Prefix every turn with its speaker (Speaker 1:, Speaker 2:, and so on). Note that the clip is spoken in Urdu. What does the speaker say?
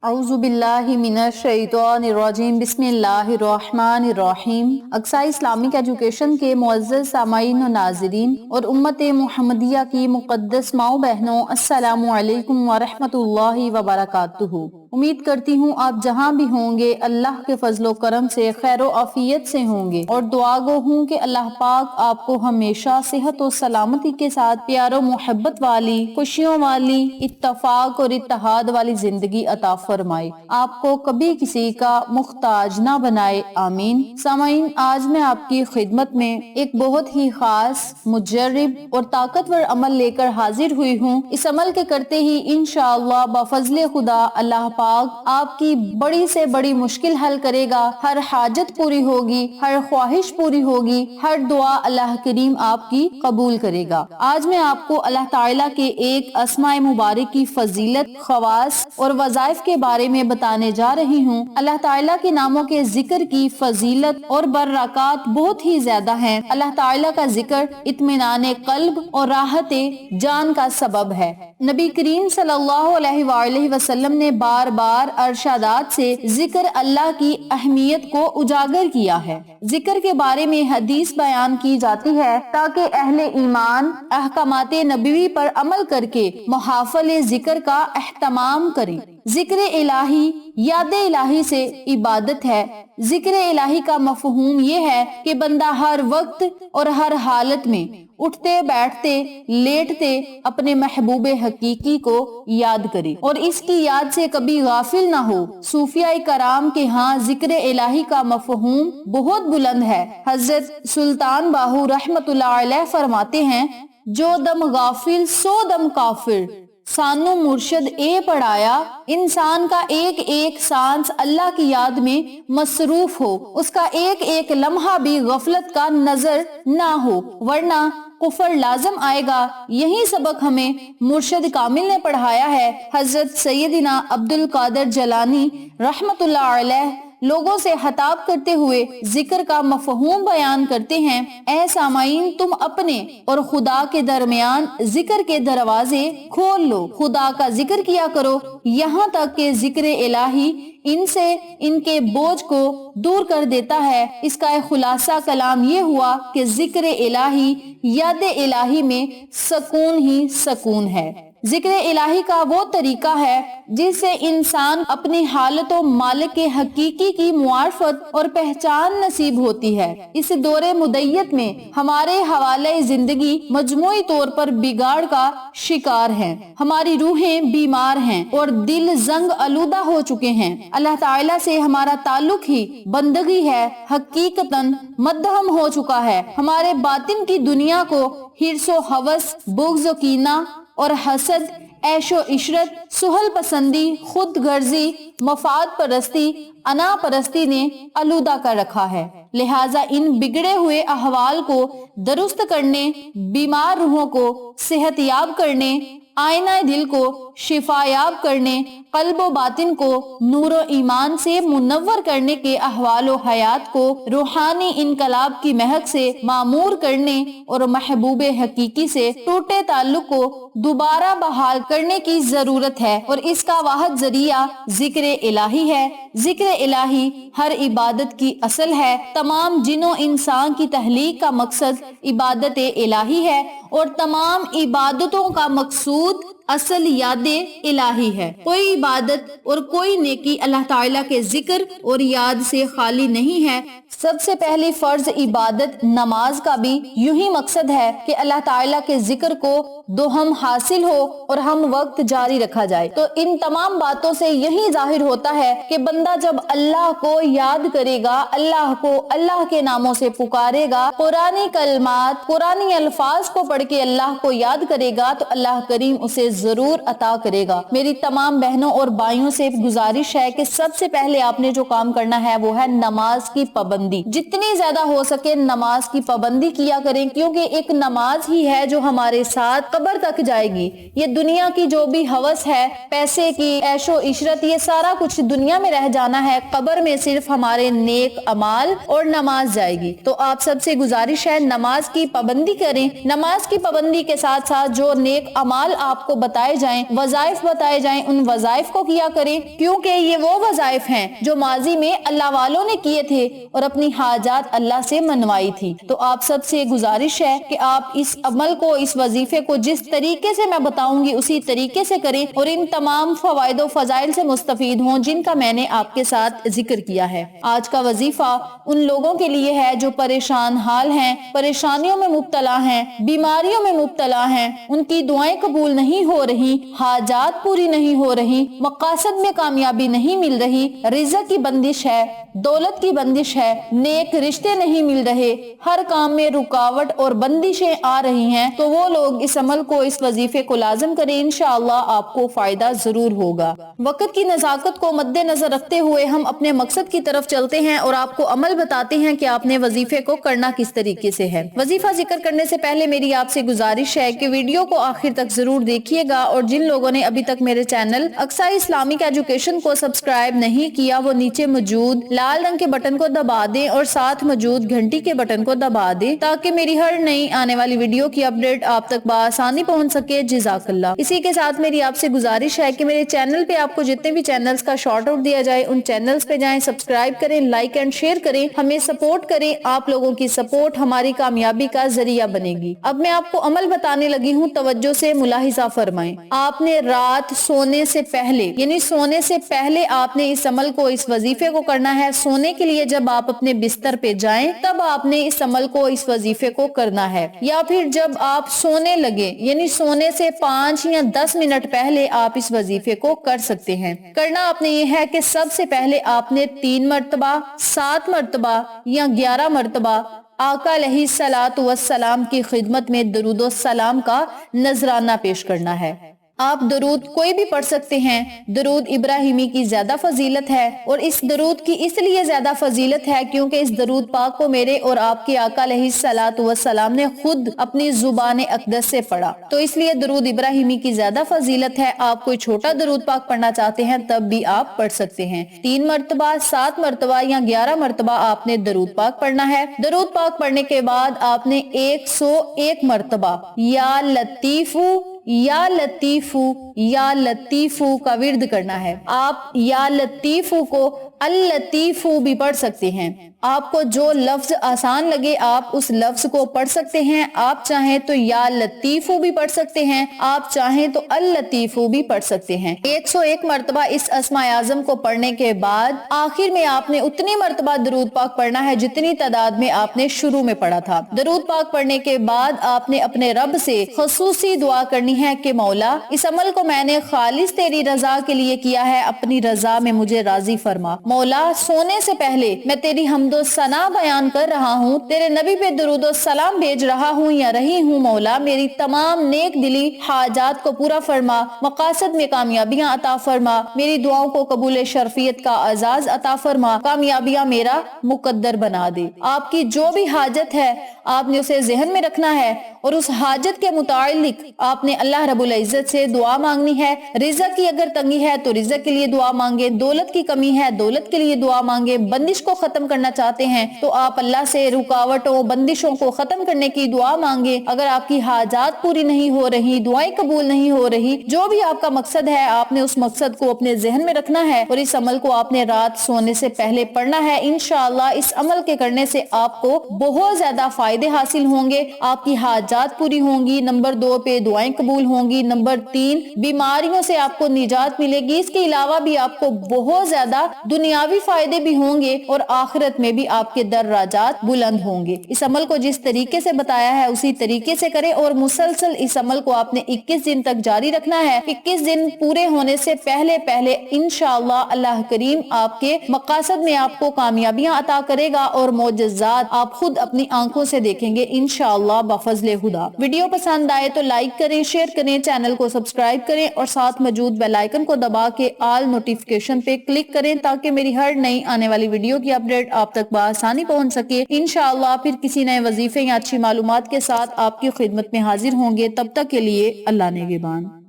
Speaker 1: اعوذ باللہ من الشیطان الرجیم بسم اللہ الرحمن الرحیم۔ اقصی اسلامک ایجوکیشن کے معزز سامعین و ناظرین اور امت محمدیہ کی مقدس ماؤں بہنوں، السلام علیکم ورحمۃ اللہ وبرکاتہ۔ امید کرتی ہوں آپ جہاں بھی ہوں گے اللہ کے فضل و کرم سے خیر و عافیت سے ہوں گے، اور دعا گو ہوں کہ اللہ پاک آپ کو ہمیشہ صحت و سلامتی کے ساتھ پیار و محبت والی، خوشیوں والی، اتفاق اور اتحاد والی زندگی عطا فرمائے، آپ کو کبھی کسی کا محتاج نہ بنائے، آمین۔ سامعین، آج میں آپ کی خدمت میں ایک بہت ہی خاص، مجرب اور طاقتور عمل لے کر حاضر ہوئی ہوں۔ اس عمل کے کرتے ہی انشاءاللہ بفضل خدا اللہ پاک آپ کی بڑی سے بڑی مشکل حل کرے گا، ہر حاجت پوری ہوگی، ہر خواہش پوری ہوگی، ہر دعا اللہ کریم آپ کی قبول کرے گا۔ آج میں آپ کو اللہ تعالیٰ کے ایک اسماء مبارک کی فضیلت، خواص اور وظائف کے بارے میں بتانے جا رہی ہوں۔ اللہ تعالیٰ کے ناموں کے ذکر کی فضیلت اور برکات بہت ہی زیادہ ہیں۔ اللہ تعالیٰ کا ذکر اطمینان قلب اور راحت جان کا سبب ہے۔ نبی کریم صلی اللہ علیہ وآلہ وسلم نے بار بار ارشادات سے ذکر اللہ کی اہمیت کو اجاگر کیا ہے۔ ذکر کے بارے میں حدیث بیان کی جاتی ہے تاکہ اہل ایمان احکامات نبوی پر عمل کر کے محافل ذکر کا اہتمام کریں۔ ذکر الہی یاد الہی سے عبادت ہے۔ ذکر الہی کا مفہوم یہ ہے کہ بندہ ہر وقت اور ہر حالت میں اٹھتے بیٹھتے لیٹتے اپنے محبوب حقیقی کو یاد کرے اور اس کی یاد سے کبھی غافل نہ ہو۔ صوفیاء کرام کے ہاں ذکر الہی کا مفہوم بہت بلند ہے۔ حضرت سلطان باہو رحمت اللہ علیہ فرماتے ہیں، جو دم غافل سو دم کافر، سانو مرشد اے پڑھایا، انسان کا ایک ایک سانس اللہ کی یاد میں مصروف ہو، اس کا ایک ایک لمحہ بھی غفلت کا نظر نہ ہو، ورنہ کفر لازم آئے گا۔ یہی سبق ہمیں مرشد کامل نے پڑھایا ہے۔ حضرت سیدنا عبد القادر جیلانی رحمت اللہ علیہ لوگوں سے خطاب کرتے ہوئے ذکر کا مفہوم بیان کرتے ہیں، اے سامعین، تم اپنے اور خدا کے درمیان ذکر کے دروازے کھول لو، خدا کا ذکر کیا کرو، یہاں تک کہ ذکر الہی ان سے ان کے بوجھ کو دور کر دیتا ہے۔ اس کا خلاصہ کلام یہ ہوا کہ ذکر الہی یاد الہی میں سکون ہی سکون ہے۔ ذکر الہی کا وہ طریقہ ہے جس سے انسان اپنی حالت و مالک کے حقیقی کی معرفت اور پہچان نصیب ہوتی ہے۔ اس دور مدیت میں ہمارے حوالے زندگی مجموعی طور پر بگاڑ کا شکار ہیں، ہماری روحیں بیمار ہیں اور دل زنگ آلودہ ہو چکے ہیں۔ اللہ تعالیٰ سے ہمارا تعلق ہی بندگی ہے، حقیقتاً مدھم ہو چکا ہے۔ ہمارے باطن کی دنیا کو حرص و ہوس، بغض و کینہ اور حسد، عیش و عشرت، سہل پسندی، خود غرضی، مفاد پرستی، انا پرستی نے آلودہ کر رکھا ہے۔ لہٰذا ان بگڑے ہوئے احوال کو درست کرنے، بیمار روحوں کو صحت یاب کرنے، آئینہ دل کو شفا یاب کرنے، قلب و باطن کو نور و ایمان سے منور کرنے کے احوال و حیات کو روحانی انقلاب کی مہک سے معمور کرنے اور محبوب حقیقی سے ٹوٹے تعلق کو دوبارہ بحال کرنے کی ضرورت ہے، اور اس کا واحد ذریعہ ذکر الہی ہے۔ ذکر الہی ہر عبادت کی اصل ہے۔ تمام جن و انسان کی تخلیق کا مقصد عبادت الہی ہے، اور تمام عبادتوں کا مقصود اصل یاد الہی ہے۔ کوئی عبادت اور کوئی نیکی اللہ تعالیٰ کے ذکر اور یاد سے خالی نہیں ہے۔ سب سے پہلی فرض عبادت نماز کا بھی یہی مقصد ہے کہ اللہ تعالیٰ کے ذکر کو دوہم حاصل ہو اور ہم وقت جاری رکھا جائے۔ تو ان تمام باتوں سے یہی ظاہر ہوتا ہے کہ بندہ جب اللہ کو یاد کرے گا، اللہ کو اللہ کے ناموں سے پکارے گا، قرآنی کلمات، قرآنی الفاظ کو پڑھ کے اللہ کو یاد کرے گا، تو اللہ کریم اسے ضرور عطا کرے گا۔ میری تمام بہنوں اور بھائیوں سے گزارش ہے کہ سب سے پہلے آپ نے جو کام کرنا ہے وہ ہے نماز کی پابندی۔ جتنی زیادہ ہو سکے نماز کی پابندی کیا کریں، کیونکہ ایک نماز ہی ہے جو ہمارے ساتھ قبر تک جائے گی۔ یہ دنیا کی جو بھی ہوس ہے، پیسے کی، عیش و عشرت، یہ سارا کچھ دنیا میں رہ جانا ہے، قبر میں صرف ہمارے نیک اعمال اور نماز جائے گی۔ تو آپ سب سے گزارش ہے نماز کی پابندی کریں۔ نماز کی پابندی کے ساتھ ساتھ جو نیک اعمال آپ کو بتائے جائیں، وظائف بتائے جائیں، ان وظائف کو کیا کریں، کیونکہ یہ وہ وظائف ہیں جو ماضی میں اللہ والوں نے کیے تھے اور اپنی حاجات اللہ سے منوائی تھی۔ تو آپ سب سے گزارش ہے کہ آپ اس عمل کو، اس وظیفے کو جس طریقے سے میں بتاؤں گی اسی طریقے سے کریں اور ان تمام فوائد و فضائل سے مستفید ہوں جن کا میں نے آپ کے ساتھ ذکر کیا ہے۔ آج کا وظیفہ ان لوگوں کے لیے ہے جو پریشان حال ہیں، پریشانیوں میں مبتلا ہیں، بیماریوں میں مبتلا ہیں، ان کی دعائیں قبول نہیں ہو رہی، حاجات پوری نہیں ہو رہی، مقاصد میں کامیابی نہیں مل رہی، رزق کی بندش ہے، دولت کی بندش ہے، نیک رشتے نہیں مل رہے، ہر کام میں رکاوٹ اور بندشیں آ رہی ہیں، تو وہ لوگ اس عمل کو، اس وظیفے کو لازم کریں، انشاءاللہ آپ کو فائدہ ضرور ہوگا۔ وقت کی نزاکت کو مد نظر رکھتے ہوئے ہم اپنے مقصد کی طرف چلتے ہیں اور آپ کو عمل بتاتے ہیں کہ آپ نے وظیفے کو کرنا کس طریقے سے ہے۔ وظیفہ ذکر کرنے سے پہلے میری آپ سے گزارش ہے کہ ویڈیو کو آخر تک ضرور دیکھیے گا، اور جن لوگوں نے ابھی تک میرے چینل اقصی اسلامک ایجوکیشن کو سبسکرائب نہیں کیا وہ نیچے موجود لال رنگ کے بٹن کو دبا دیں اور ساتھ موجود گھنٹی کے بٹن کو دبا دیں تاکہ میری ہر نئی آنے والی ویڈیو کی اپڈیٹ آپ تک بآسانی پہنچ سکے۔ جزاک اللہ۔ اسی کے ساتھ میری آپ سے گزارش ہے کہ میرے چینل پہ آپ کو جتنے بھی چینلز کا شارٹ آؤٹ دیا جائے ان چینلز پہ جائیں، سبسکرائب کریں، لائک اینڈ شیئر کریں، ہمیں سپورٹ کریں۔ آپ لوگوں کی سپورٹ ہماری کامیابی کا ذریعہ بنے گی۔ اب میں آپ کو عمل بتانے لگی ہوں، توجہ سے ملاحظہ فرمائیں۔ آپ نے رات سونے سے پہلے، یعنی سونے سے پہلے آپ نے اس عمل کو، اس وظیفے کو کرنا ہے۔ سونے کے لیے جب آپ اپنے بستر پہ جائیں تب آپ نے اس عمل کو، اس وظیفے کو کرنا ہے، یا پھر جب آپ سونے لگے یعنی سونے سے 5 یا 10 منٹ پہلے آپ اس وظیفے کو کر سکتے ہیں۔ کرنا آپ نے یہ ہے کہ سب سے پہلے آپ نے 3 مرتبہ، 7 مرتبہ یا 11 مرتبہ آقا علیہ الصلوۃ والسلام کی خدمت میں درود و سلام کا نذرانہ پیش کرنا ہے۔ آپ درود کوئی بھی پڑھ سکتے ہیں۔ درود ابراہیمی کی زیادہ فضیلت ہے، اور اس درود کی اس لیے زیادہ فضیلت ہے کیونکہ اس درود پاک کو میرے اور آپ کے آقا علیہ الصلوۃ والسلام نے خود اپنی زبان اقدس سے پڑھا، تو اس لیے درود ابراہیمی کی زیادہ فضیلت ہے۔ آپ کوئی چھوٹا درود پاک پڑھنا چاہتے ہیں تب بھی آپ پڑھ سکتے ہیں۔ 3 مرتبہ، 7 مرتبہ یا 11 مرتبہ آپ نے درود پاک پڑھنا ہے۔ درود پاک پڑھنے کے بعد آپ نے 101 مرتبہ یا لطیفو یا لطیفو یا لطیفو کا ورد کرنا ہے۔ آپ یا لطیفو کو اللطیفو بھی پڑھ سکتے ہیں۔ آپ کو جو لفظ آسان لگے آپ اس لفظ کو پڑھ سکتے ہیں۔ آپ چاہیں تو یا لطیفو بھی پڑھ سکتے ہیں، آپ چاہیں تو اللطیفو بھی پڑھ سکتے ہیں۔ 101 مرتبہ اس اسماء اعظم کو پڑھنے کے بعد آخر میں آپ نے اتنی مرتبہ درود پاک پڑھنا ہے جتنی تعداد میں آپ نے شروع میں پڑھا تھا۔ درود پاک پڑھنے کے بعد آپ نے اپنے رب سے خصوصی دعا کرنی ہے کہ مولا، اس عمل کو میں نے خالص تیری رضا کے لیے کیا ہے، اپنی رضا میں مجھے راضی فرما۔ مولا، سونے سے پہلے میں تیری حمد و ثنا بیان کر رہا ہوں، تیرے نبی پہ درود و سلام بھیج رہا ہوں یا رہی ہوں۔ مولا، میری تمام نیک دلی حاجات کو پورا فرما، مقاصد میں کامیابیاں عطا فرما، میری دعاؤں کو قبول شرفیت کا اعزاز عطا فرما، کامیابیاں میرا مقدر بنا دے۔ آپ کی جو بھی حاجت ہے آپ نے اسے ذہن میں رکھنا ہے اور اس حاجت کے متعلق آپ نے اللہ رب العزت سے دعا مانگنی ہے۔ رزق کی اگر تنگی ہے تو رزق کے لیے دعا مانگے، دولت کی کمی ہے دولت کے لیے دعا مانگے، بندش کو ختم کرنا چاہتے ہیں تو آپ اللہ سے رکاوٹوں، بندشوں کو ختم کرنے کی دعا مانگے۔ اگر آپ کی حاجات پوری نہیں ہو رہی، دعائیں قبول نہیں ہو رہی، جو بھی آپ کا مقصد ہے آپ نے اس مقصد کو اپنے ذہن میں رکھنا ہے اور اس عمل کو آپ نے رات سونے سے پہلے پڑھنا ہے۔ انشاءاللہ اس عمل کے کرنے سے آپ کو بہت زیادہ فائدے حاصل ہوں گے، آپ کی حاجات پوری ہوں گی، نمبر 2 پہ دعائیں قبول ہوں گی، نمبر 3 بیماریوں سے آپ کو نجات ملے گی۔ اس کے علاوہ بھی آپ کو بہت زیادہ دنیاوی فائدے بھی ہوں گے اور آخرت میں بھی آپ کے درجات بلند ہوں گے۔ اس عمل کو جس طریقے سے بتایا ہے اسی طریقے سے کریں اور مسلسل اس عمل کو آپ نے 21 دن تک جاری رکھنا ہے۔ 21 دن پورے ہونے سے پہلے پہلے انشاءاللہ اللہ کریم آپ کے مقاصد میں آپ کو کامیابیاں عطا کرے گا اور معجزات آپ خود اپنی آنکھوں سے دیکھیں گے انشاءاللہ بفضل خدا۔ ویڈیو پسند آئے تو لائک کریں، شیئر کریں، چینل کو سبسکرائب کریں اور ساتھ موجود بیل آئیکن کو دبا کے آل نوٹیفیکیشن پہ کلک کریں تاکہ میری ہر نئی آنے والی ویڈیو کی اپڈیٹ آپ تک بآسانی پہنچ سکے۔ انشاءاللہ پھر کسی نئے وظیفے یا اچھی معلومات کے ساتھ آپ کی خدمت میں حاضر ہوں گے، تب تک کے لیے اللہ نگہبان۔